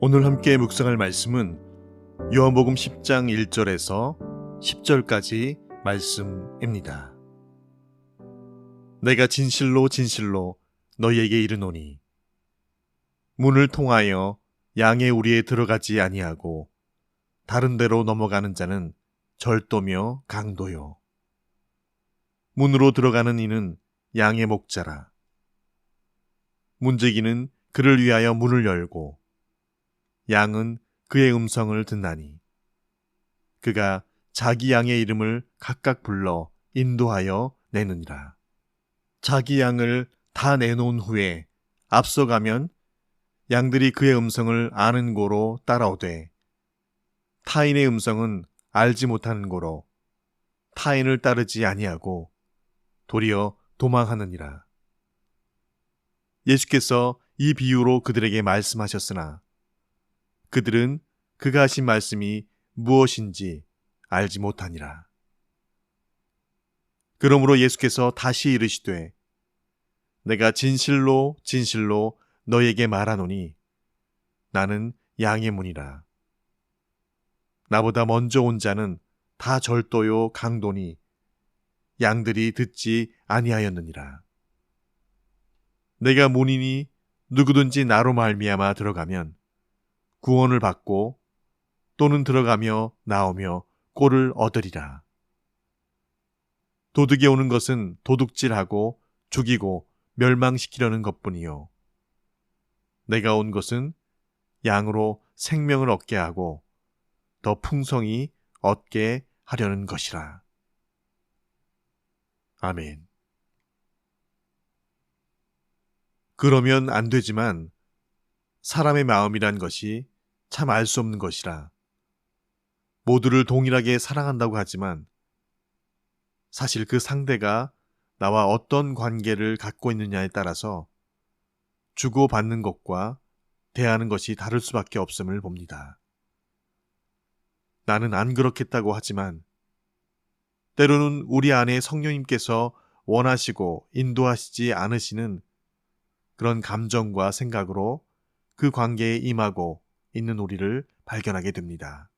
오늘 함께 묵상할 말씀은 요한복음 10장 1절에서 10절까지 말씀입니다. 내가 진실로 진실로 너희에게 이르노니 문을 통하여 양의 우리에 들어가지 아니하고 다른 데로 넘어가는 자는 절도며 강도요. 문으로 들어가는 이는 양의 목자라. 문지기는 그를 위하여 문을 열고 양은 그의 음성을 듣나니 그가 자기 양의 이름을 각각 불러 인도하여 내느니라. 자기 양을 다 내놓은 후에 앞서가면 양들이 그의 음성을 아는 고로 따라오되 타인의 음성은 알지 못하는 고로 타인을 따르지 아니하고 도리어 도망하느니라. 예수께서 이 비유로 그들에게 말씀하셨으나 그들은 그가 하신 말씀이 무엇인지 알지 못하니라. 그러므로 예수께서 다시 이르시되 내가 진실로 진실로 너에게 말하노니 나는 양의 문이라. 나보다 먼저 온 자는 다 절도요 강도니 양들이 듣지 아니하였느니라. 내가 문이니 누구든지 나로 말미암아 들어가면 구원을 받고 또는 들어가며 나오며 꼴을 얻으리라. 도둑이 오는 것은 도둑질하고 죽이고 멸망시키려는 것뿐이요. 내가 온 것은 양으로 생명을 얻게 하고 더 풍성히 얻게 하려는 것이라. 아멘. 그러면 안 되지만 사람의 마음이란 것이 참 알 수 없는 것이라. 모두를 동일하게 사랑한다고 하지만 사실 그 상대가 나와 어떤 관계를 갖고 있느냐에 따라서 주고받는 것과 대하는 것이 다를 수밖에 없음을 봅니다. 나는 안 그렇겠다고 하지만 때로는 우리 안에 성령님께서 원하시고 인도하시지 않으시는 그런 감정과 생각으로 그 관계에 임하고 있는 우리를 발견하게 됩니다.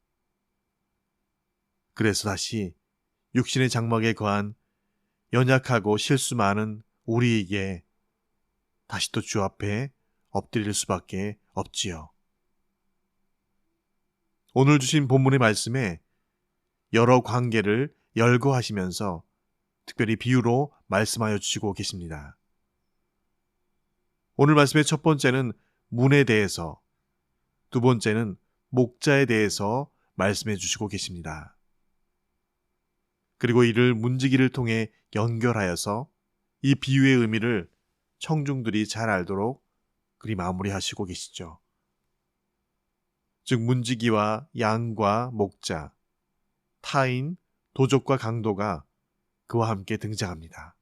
그래서 다시 육신의 장막에 거한 연약하고 실수 많은 우리에게 다시 또 주 앞에 엎드릴 수밖에 없지요. 오늘 주신 본문의 말씀에 여러 관계를 열거하시면서 특별히 비유로 말씀하여 주시고 계십니다. 오늘 말씀의 첫 번째는 문에 대해서, 두 번째는 목자에 대해서 말씀해 주시고 계십니다. 그리고 이를 문지기를 통해 연결하여서 이 비유의 의미를 청중들이 잘 알도록 그리 마무리하시고 계시죠. 즉 문지기와 양과 목자, 타인, 도적과 강도가 그와 함께 등장합니다.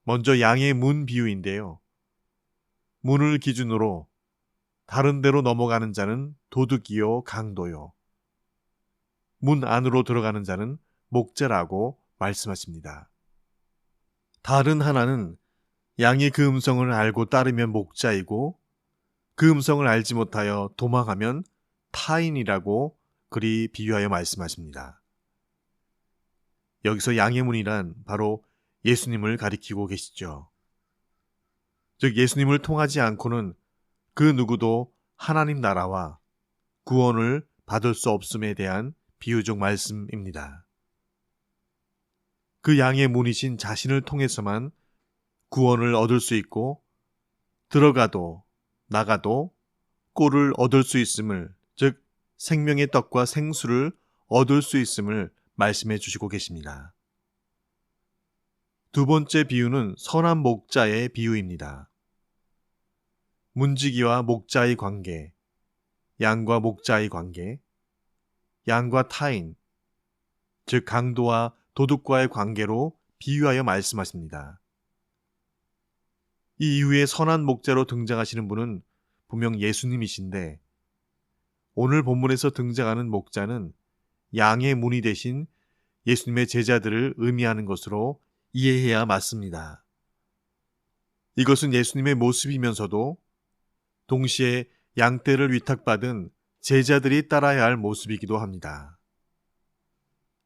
먼저 양의 문 비유인데요. 문을 기준으로 다른 데로 넘어가는 자는 도둑이요 강도요. 문 안으로 들어가는 자는 목자라고 말씀하십니다. 다른 하나는 양이 그 음성을 알고 따르면 목자이고 그 음성을 알지 못하여 도망하면 타인이라고 그리 비유하여 말씀하십니다. 여기서 양의 문이란 바로 예수님을 가리키고 계시죠. 즉 예수님을 통하지 않고는 그 누구도 하나님 나라와 구원을 받을 수 없음에 대한 비유적 말씀입니다. 그 양의 문이신 자신을 통해서만 구원을 얻을 수 있고 들어가도 나가도 꼴을 얻을 수 있음을, 즉 생명의 떡과 생수를 얻을 수 있음을 말씀해 주시고 계십니다. 두 번째 비유는 선한 목자의 비유입니다. 문지기와 목자의 관계, 양과 목자의 관계, 양과 타인, 즉 강도와 도둑과의 관계로 비유하여 말씀하십니다. 이 이후에 선한 목자로 등장하시는 분은 분명 예수님이신데 오늘 본문에서 등장하는 목자는 양의 문이 되신 예수님의 제자들을 의미하는 것으로 이해해야 맞습니다. 이것은 예수님의 모습이면서도 동시에 양떼를 위탁받은 제자들이 따라야 할 모습이기도 합니다.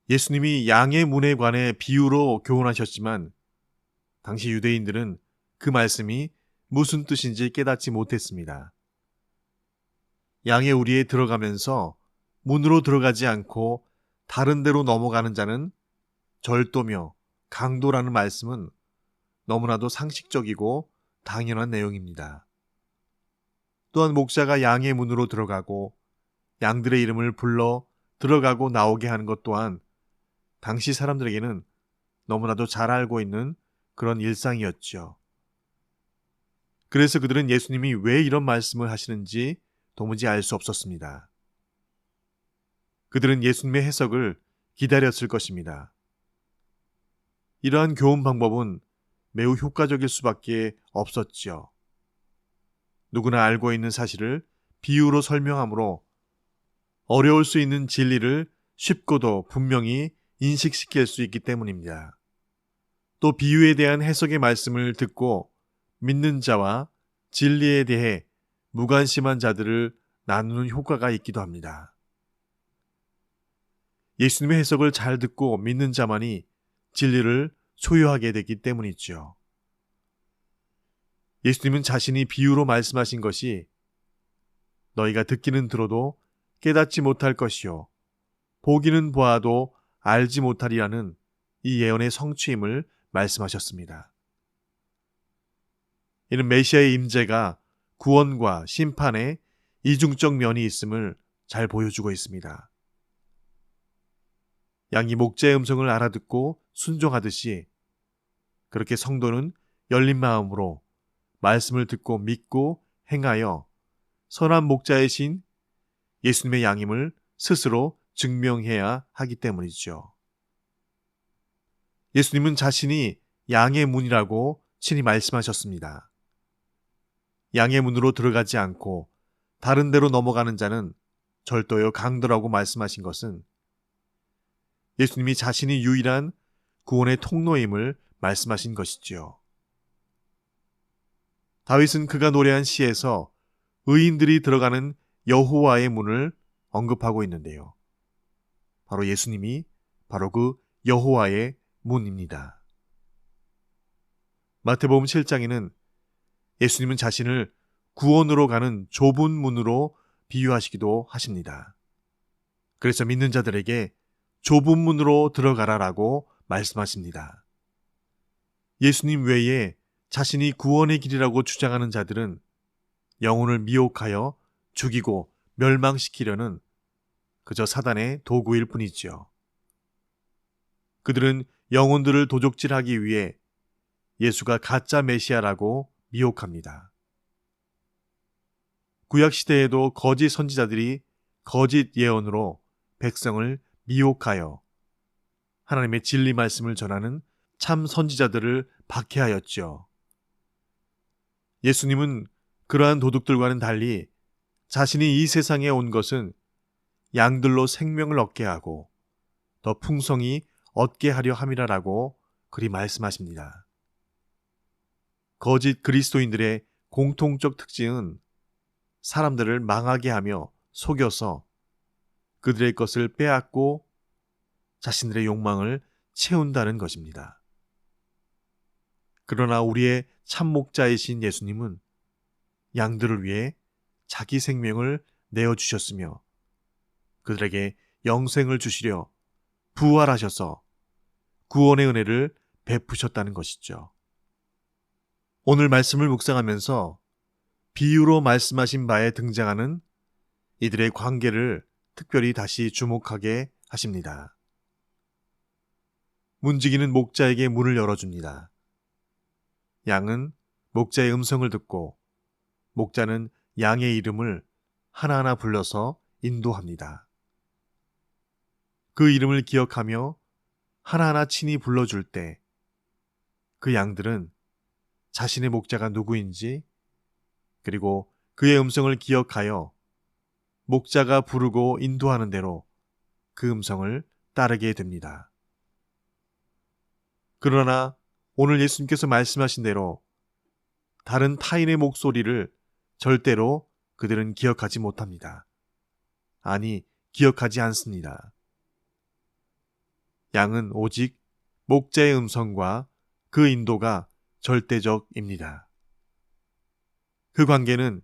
예수님이 양의 문에 관해 비유로 교훈하셨지만 당시 유대인들은 그 말씀이 무슨 뜻인지 깨닫지 못했습니다. 양의 우리에 들어가면서 문으로 들어가지 않고 다른 데로 넘어가는 자는 절도며 강도라는 말씀은 너무나도 상식적이고 당연한 내용입니다. 또한 목자가 양의 문으로 들어가고 양들의 이름을 불러 들어가고 나오게 하는 것 또한 당시 사람들에게는 너무나도 잘 알고 있는 그런 일상이었죠. 그래서 그들은 예수님이 왜 이런 말씀을 하시는지 도무지 알 수 없었습니다. 그들은 예수님의 해석을 기다렸을 것입니다. 이러한 교훈 방법은 매우 효과적일 수밖에 없었지요. 누구나 알고 있는 사실을 비유로 설명하므로 어려울 수 있는 진리를 쉽고도 분명히 인식시킬 수 있기 때문입니다. 또 비유에 대한 해석의 말씀을 듣고 믿는 자와 진리에 대해 무관심한 자들을 나누는 효과가 있기도 합니다. 예수님의 해석을 잘 듣고 믿는 자만이 진리를 소유하게 되기 때문이죠. 예수님은 자신이 비유로 말씀하신 것이 너희가 듣기는 들어도 깨닫지 못할 것이요 보기는 보아도 알지 못하리라는 이 예언의 성취임을 말씀하셨습니다. 이는 메시아의 임재가 구원과 심판의 이중적 면이 있음을 잘 보여주고 있습니다. 양이 목자의 음성을 알아듣고 순종하듯이 그렇게 성도는 열린 마음으로 말씀을 듣고 믿고 행하여 선한 목자이신 예수님의 양임을 스스로 증명해야 하기 때문이죠. 예수님은 자신이 양의 문이라고 친히 말씀하셨습니다. 양의 문으로 들어가지 않고 다른 데로 넘어가는 자는 절도요 강도라고 말씀하신 것은 예수님이 자신이 유일한 구원의 통로임을 말씀하신 것이지요. 다윗은 그가 노래한 시에서 의인들이 들어가는 여호와의 문을 언급하고 있는데요. 바로 예수님이 바로 그 여호와의 문입니다. 마태복음 7장에는 예수님은 자신을 구원으로 가는 좁은 문으로 비유하시기도 하십니다. 그래서 믿는 자들에게 좁은 문으로 들어가라라고 말씀하십니다. 예수님 외에 자신이 구원의 길이라고 주장하는 자들은 영혼을 미혹하여 죽이고 멸망시키려는 그저 사단의 도구일 뿐이지요. 그들은 영혼들을 도적질하기 위해 예수가 가짜 메시아라고 미혹합니다. 구약시대에도 거짓 선지자들이 거짓 예언으로 백성을 미혹하여 하나님의 진리 말씀을 전하는 참 선지자들을 박해하였죠. 예수님은 그러한 도둑들과는 달리 자신이 이 세상에 온 것은 양들로 생명을 얻게 하고 더 풍성히 얻게 하려 함이라라고 그리 말씀하십니다. 거짓 그리스도인들의 공통적 특징은 사람들을 망하게 하며 속여서 그들의 것을 빼앗고 자신들의 욕망을 채운다는 것입니다. 그러나 우리의 참 목자이신 예수님은 양들을 위해 자기 생명을 내어주셨으며 그들에게 영생을 주시려 부활하셔서 구원의 은혜를 베푸셨다는 것이죠. 오늘 말씀을 묵상하면서 비유로 말씀하신 바에 등장하는 이들의 관계를 특별히 다시 주목하게 하십니다. 문지기는 목자에게 문을 열어줍니다. 양은 목자의 음성을 듣고 목자는 양의 이름을 하나하나 불러서 인도합니다. 그 이름을 기억하며 하나하나 친히 불러줄 때 그 양들은 자신의 목자가 누구인지 그리고 그의 음성을 기억하여 목자가 부르고 인도하는 대로 그 음성을 따르게 됩니다. 그러나 오늘 예수님께서 말씀하신 대로 다른 타인의 목소리를 절대로 그들은 기억하지 못합니다. 아니, 기억하지 않습니다. 양은 오직 목자의 음성과 그 인도가 절대적입니다. 그 관계는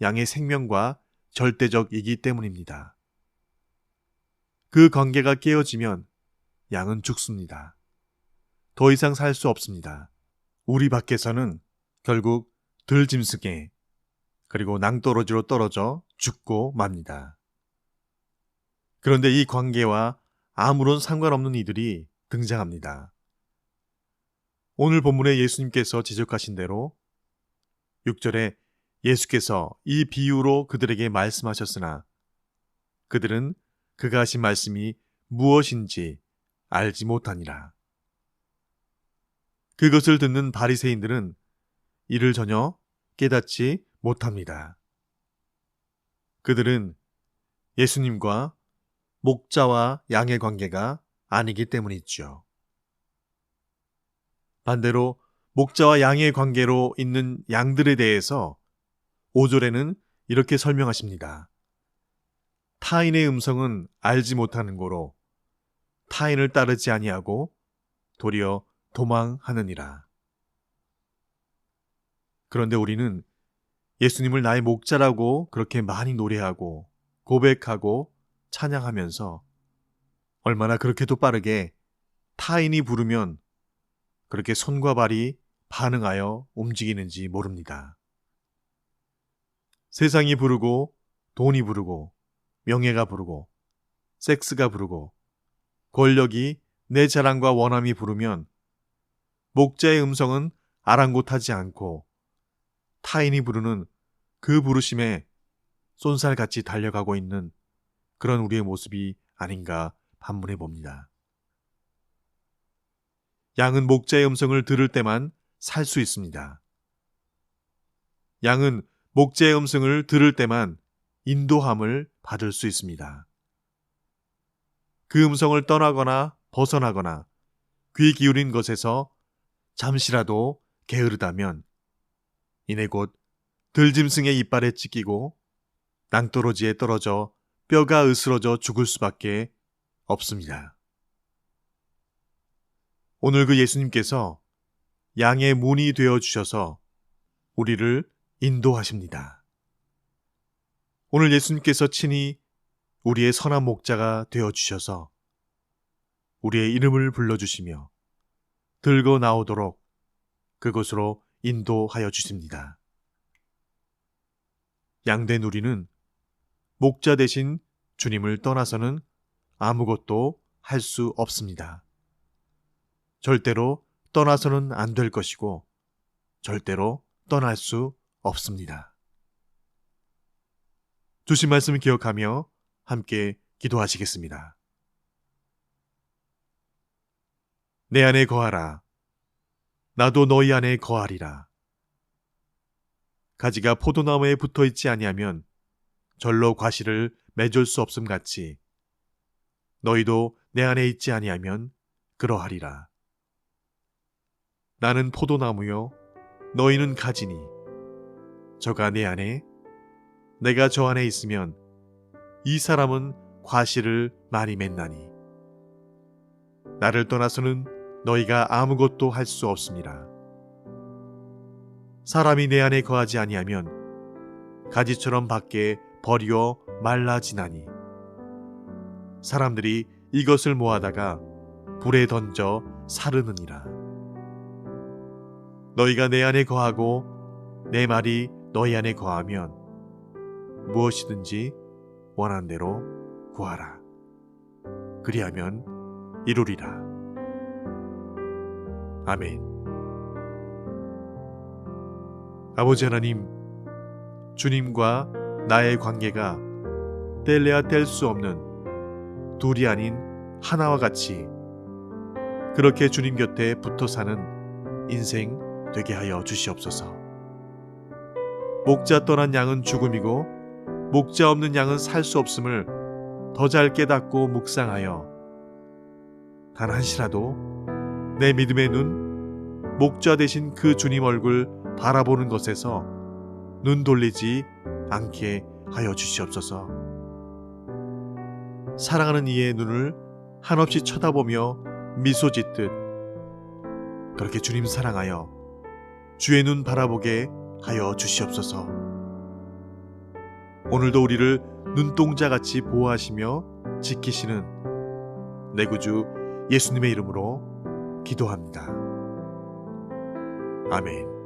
양의 생명과 절대적이기 때문입니다. 그 관계가 깨어지면 양은 죽습니다. 더 이상 살 수 없습니다. 우리 밖에서는 결국 들짐승에 그리고 낭떠러지로 떨어져 죽고 맙니다. 그런데 이 관계와 아무런 상관없는 이들이 등장합니다. 오늘 본문에 예수님께서 지적하신 대로 6절에 예수께서 이 비유로 그들에게 말씀하셨으나 그들은 그가 하신 말씀이 무엇인지 알지 못하니라. 그것을 듣는 바리새인들은 이를 전혀 깨닫지 못합니다. 그들은 예수님과 목자와 양의 관계가 아니기 때문이죠. 반대로 목자와 양의 관계로 있는 양들에 대해서 5절에는 이렇게 설명하십니다. 타인의 음성은 알지 못하는 고로 타인을 따르지 아니하고 도리어 도망하느니라. 그런데 우리는 예수님을 나의 목자라고 그렇게 많이 노래하고 고백하고 찬양하면서 얼마나 그렇게도 빠르게 타인이 부르면 그렇게 손과 발이 반응하여 움직이는지 모릅니다. 세상이 부르고 돈이 부르고 명예가 부르고 섹스가 부르고 권력이 내 자랑과 원함이 부르면 목자의 음성은 아랑곳하지 않고 타인이 부르는 그 부르심에 쏜살같이 달려가고 있는 그런 우리의 모습이 아닌가 반문해 봅니다. 양은 목자의 음성을 들을 때만 살 수 있습니다. 양은 목자의 음성을 들을 때만 인도함을 받을 수 있습니다. 그 음성을 떠나거나 벗어나거나 귀 기울인 것에서 잠시라도 게으르다면 이내 곧 들짐승의 이빨에 찢기고 낭떠러지에 떨어져 뼈가 으스러져 죽을 수밖에 없습니다. 오늘 그 예수님께서 양의 문이 되어 주셔서 우리를 인도하십니다. 오늘 예수님께서 친히 우리의 선한 목자가 되어 주셔서 우리의 이름을 불러주시며 들고 나오도록 그곳으로 인도하여 주십니다. 양된 우리는 목자 대신 주님을 떠나서는 아무것도 할 수 없습니다. 절대로 떠나서는 안 될 것이고 절대로 떠날 수 없습니다. 주신 말씀을 기억하며 함께 기도하시겠습니다. 내 안에 거하라. 나도 너희 안에 거하리라. 가지가 포도나무에 붙어 있지 아니하면 절로 과실을 맺을 수 없음 같이 너희도 내 안에 있지 아니하면 그러하리라. 나는 포도나무요 너희는 가지니 저가 내 안에 내가 저 안에 있으면 이 사람은 과실을 많이 맺나니 나를 떠나서는 너희가 아무것도 할 수 없습니다. 사람이 내 안에 거하지 아니하면 가지처럼 밖에 버리어 말라지나니 사람들이 이것을 모아다가 불에 던져 사르느니라. 너희가 내 안에 거하고 내 말이 너희 안에 거하면 무엇이든지 원한 대로 구하라. 그리하면 이루리라. 아멘. 아버지 하나님, 주님과 나의 관계가 뗄래야 뗄 수 없는 둘이 아닌 하나와 같이 그렇게 주님 곁에 붙어 사는 인생 되게 하여 주시옵소서. 목자 떠난 양은 죽음이고 목자 없는 양은 살 수 없음을 더 잘 깨닫고 묵상하여 단 한시라도 내 믿음의 눈, 목자 되신 그 주님 얼굴 바라보는 것에서 눈 돌리지 않게 하여 주시옵소서. 사랑하는 이의 눈을 한없이 쳐다보며 미소 짓듯 그렇게 주님 사랑하여 주의 눈 바라보게 하여 주시옵소서. 오늘도 우리를 눈동자같이 보호하시며 지키시는 내 구주 예수님의 이름으로 기도합니다. 아멘.